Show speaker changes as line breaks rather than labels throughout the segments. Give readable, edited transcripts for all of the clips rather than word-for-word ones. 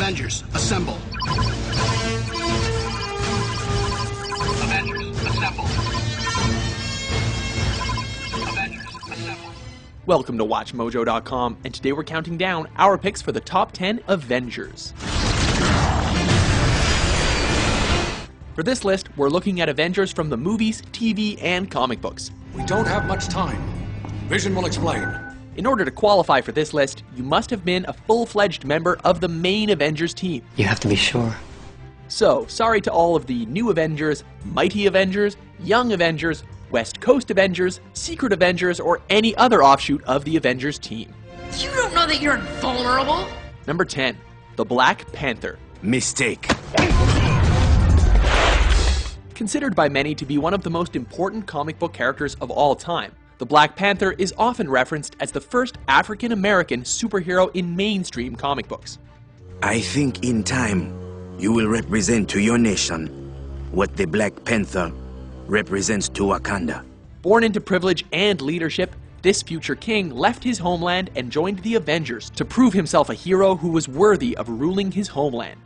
Avengers, assemble. Avengers, assemble. Avengers, assemble.
Welcome to WatchMojo.com, and today we're counting down our picks for the top 10 Avengers. For this list, we're looking at Avengers from the movies, TV, and comic books.
We don't have much time. Vision will explain.
In order to qualify for this list, you must have been a full-fledged member of the main Avengers team.
You have to be sure.
So, sorry to all of the new Avengers, Mighty Avengers, Young Avengers, West Coast Avengers, Secret Avengers, or any other offshoot of the Avengers team.
You don't know that you're invulnerable?
Number 10, the Black Panther.
Mistake.
Considered by many to be one of the most important comic book characters of all time, the Black Panther is often referenced as the first African-American superhero in mainstream comic books.
I think in time, you will represent to your nation what the Black Panther represents to Wakanda.
Born into privilege and leadership, this future king left his homeland and joined the Avengers to prove himself a hero who was worthy of ruling his homeland.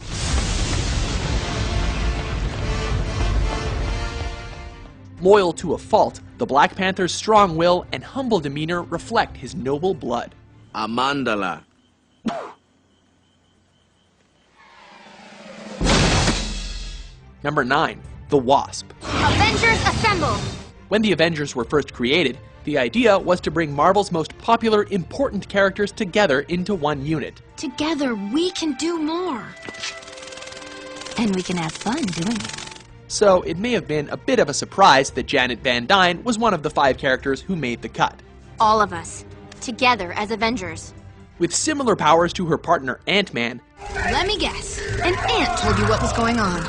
Loyal to a fault, the Black Panther's strong will and humble demeanor reflect his noble blood.
Amandala.
Number 9, the Wasp.
Avengers assemble!
When the Avengers were first created, the idea was to bring Marvel's most popular, important characters together into one unit.
Together we can do more. And we can have fun doing it.
So it may have been a bit of a surprise that Janet Van Dyne was one of the 5 characters who made the cut.
All of us, together as Avengers.
With similar powers to her partner Ant-Man,
Let me guess. An ant told you what was going on.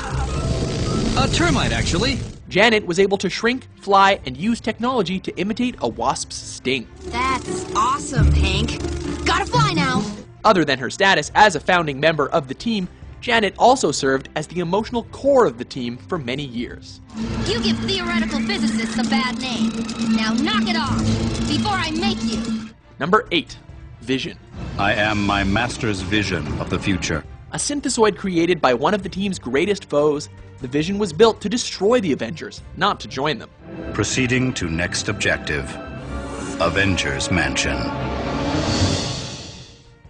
A termite, actually.
Janet was able to shrink, fly, and use technology to imitate a wasp's sting.
That's awesome, Hank. Gotta fly now.
Other than her status as a founding member of the team, Janet also served as the emotional core of the team for many years.
You give theoretical physicists a bad name. Now knock it off before I make you.
Number 8, Vision.
I am my master's vision of the future.
A synthesoid created by one of the team's greatest foes, the Vision was built to destroy the Avengers, not to join them.
Proceeding to next objective. Avengers Mansion.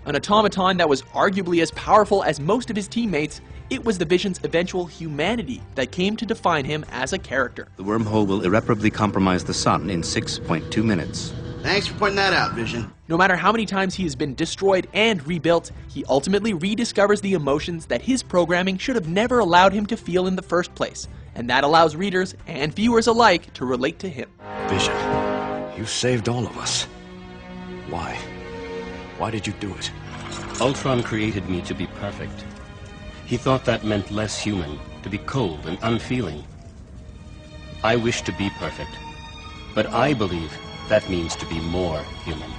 An automaton that was arguably as powerful as most of his teammates, it was the Vision's eventual humanity that came to define him as a character.
The wormhole will irreparably compromise the sun in 6.2 minutes.
Thanks for pointing that out, Vision.
No matter how many times he has been destroyed and rebuilt, he ultimately rediscovers the emotions that his programming should have never allowed him to feel in the first place, and that allows readers and viewers alike to relate to him.
Vision, you saved all of us. Why? Why did you do it?
Ultron created me to be perfect. He thought that meant less human, to be cold and unfeeling. I wish to be perfect, but I believe that means to be more human.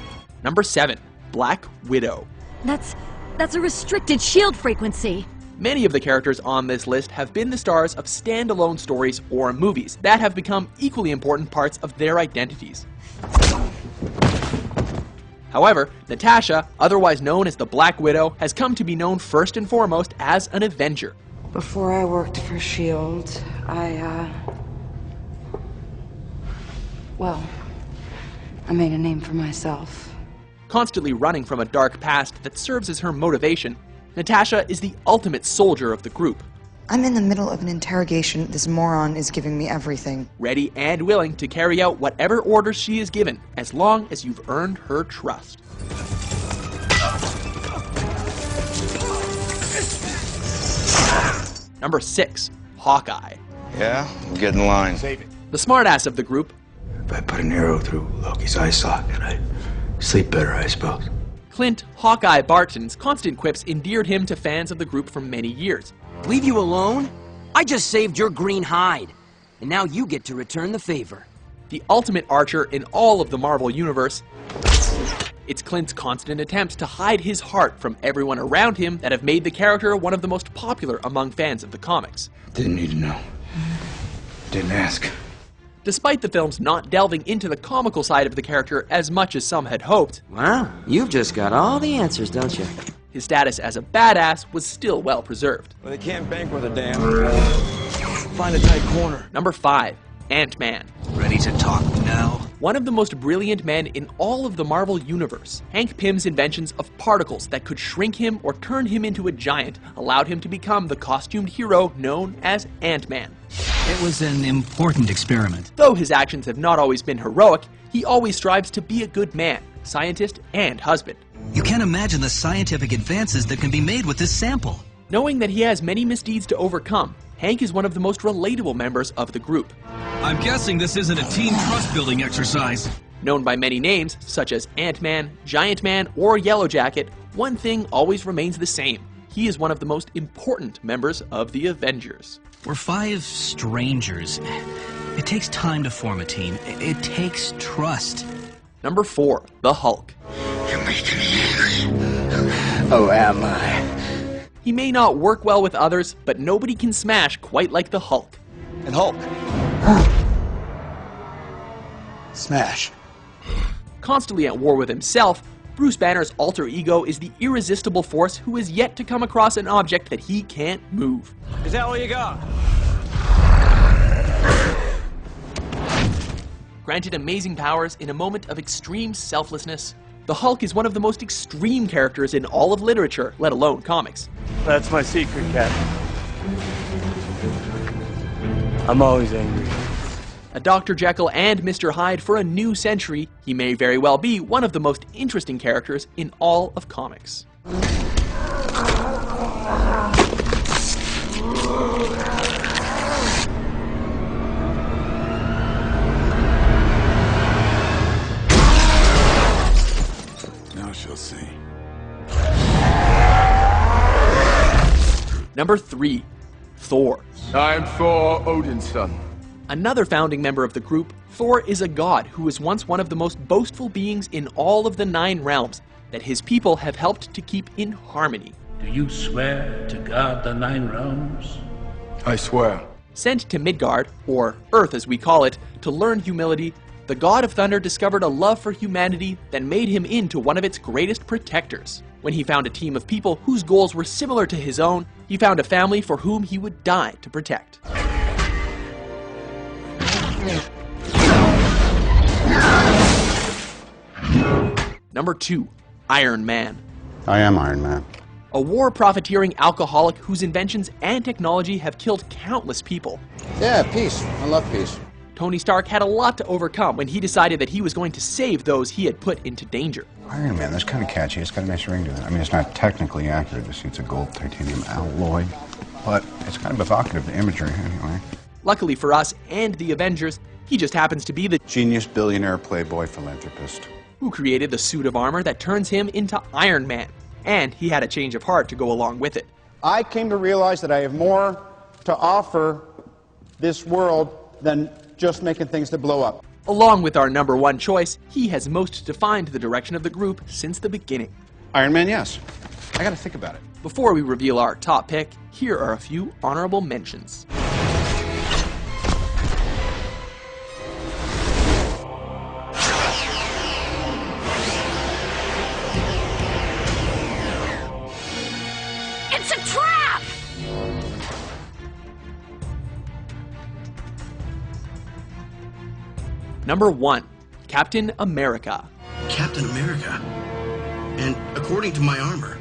Number 7, Black Widow.
That's a restricted shield frequency.
Many of the characters on this list have been the stars of standalone stories or movies that have become equally important parts of their identities. However, Natasha, otherwise known as the Black Widow, has come to be known first and foremost as an Avenger.
Before I worked for S.H.I.E.L.D., I made a name for myself.
Constantly running from a dark past that serves as her motivation, Natasha is the ultimate soldier of the group.
I'm in the middle of an interrogation. This moron is giving me everything.
Ready and willing to carry out whatever orders she is given, as long as you've earned her trust. Number 6, Hawkeye.
Yeah, get in line.
Save it.
The smartass of the group,
If I put an arrow through Loki's eye socket, I'd sleep better, I suppose.
Clint Hawkeye Barton's constant quips endeared him to fans of the group for many years.
Leave you alone? I just saved your green hide, and now you get to return the favor.
The ultimate archer in all of the Marvel Universe, it's Clint's constant attempts to hide his heart from everyone around him that have made the character one of the most popular among fans of the comics.
Didn't need to know. Didn't ask.
Despite the films not delving into the comical side of the character as much as some had hoped,
Wow, you've just got all the answers, don't you?
his status as a badass was still well preserved.
Well, they can't bank with a dam. Find a tight corner.
Number 5. Ant-Man.
Ready to talk now?
One of the most brilliant men in all of the Marvel Universe, Hank Pym's inventions of particles that could shrink him or turn him into a giant allowed him to become the costumed hero known as Ant-Man.
It was an important experiment.
Though his actions have not always been heroic, he always strives to be a good man, scientist, and husband.
You can't imagine the scientific advances that can be made with this sample.
Knowing that he has many misdeeds to overcome, Hank is one of the most relatable members of the group.
I'm guessing this isn't a team trust-building exercise.
Known by many names, such as Ant-Man, Giant Man, or Yellow Jacket, one thing always remains the same. He is one of the most important members of the Avengers.
We're 5 strangers. It takes time to form a team. It takes trust.
Number 4, the Hulk.
You're making me angry. Oh, am I?
He may not work well with others, but nobody can smash quite like the Hulk.
And Hulk. Smash.
Constantly at war with himself, Bruce Banner's alter ego is the irresistible force who is yet to come across an object that he can't move.
Is that all you got?
Granted amazing powers in a moment of extreme selflessness, the Hulk is one of the most extreme characters in all of literature, let alone comics.
That's my secret, Captain. I'm always angry.
A Dr. Jekyll and Mr. Hyde for a new century, he may very well be one of the most interesting characters in all of comics.
Now she'll see.
Number 3, Thor.
I'm Thor, Odin's son.
Another founding member of the group, Thor is a god who was once one of the most boastful beings in all of the 9 realms that his people have helped to keep in harmony.
Do you swear to guard the 9 realms?
I swear.
Sent to Midgard, or Earth as we call it, to learn humility, the god of thunder discovered a love for humanity that made him into one of its greatest protectors. When he found a team of people whose goals were similar to his own, he found a family for whom he would die to protect. Number 2, Iron Man.
I am Iron Man.
A war-profiteering alcoholic whose inventions and technology have killed countless people.
Yeah, peace. I love peace.
Tony Stark had a lot to overcome when he decided that he was going to save those he had put into danger.
Iron Man, that's kind of catchy. It's got a nice ring to it. I mean, it's not technically accurate to see it's a gold titanium alloy, but it's kind of evocative, the imagery, anyway.
Luckily for us and the Avengers, he just happens to be the
genius, billionaire, playboy, philanthropist
who created the suit of armor that turns him into Iron Man. And he had a change of heart to go along with it.
I came to realize that I have more to offer this world than just making things that blow up.
Along with our number 1 choice, he has most defined the direction of the group since the beginning.
Iron Man, yes. I gotta think about it.
Before we reveal our top pick, here are a few honorable mentions.
It's a trap!
Number 1, Captain America.
Captain America? And according to my armor,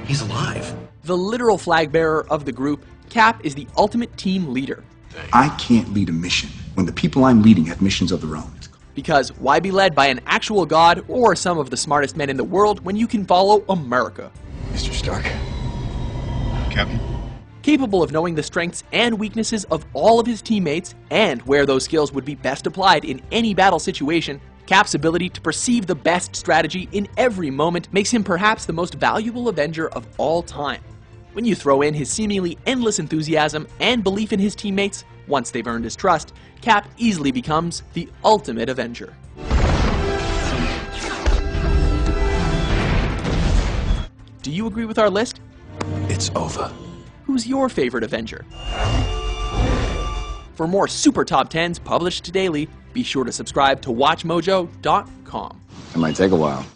he's alive.
The literal flag bearer of the group, Cap is the ultimate team leader.
I can't lead a mission when the people I'm leading have missions of their own.
Because why be led by an actual god or some of the smartest men in the world when you can follow America?
Mr. Stark. Captain.
Capable of knowing the strengths and weaknesses of all of his teammates and where those skills would be best applied in any battle situation, Cap's ability to perceive the best strategy in every moment makes him perhaps the most valuable Avenger of all time. When you throw in his seemingly endless enthusiasm and belief in his teammates, once they've earned his trust, Cap easily becomes the ultimate Avenger. Do you agree with our list?
It's over.
Who's your favorite Avenger? For more Super Top 10s published daily, be sure to subscribe to WatchMojo.com.
It might take a while.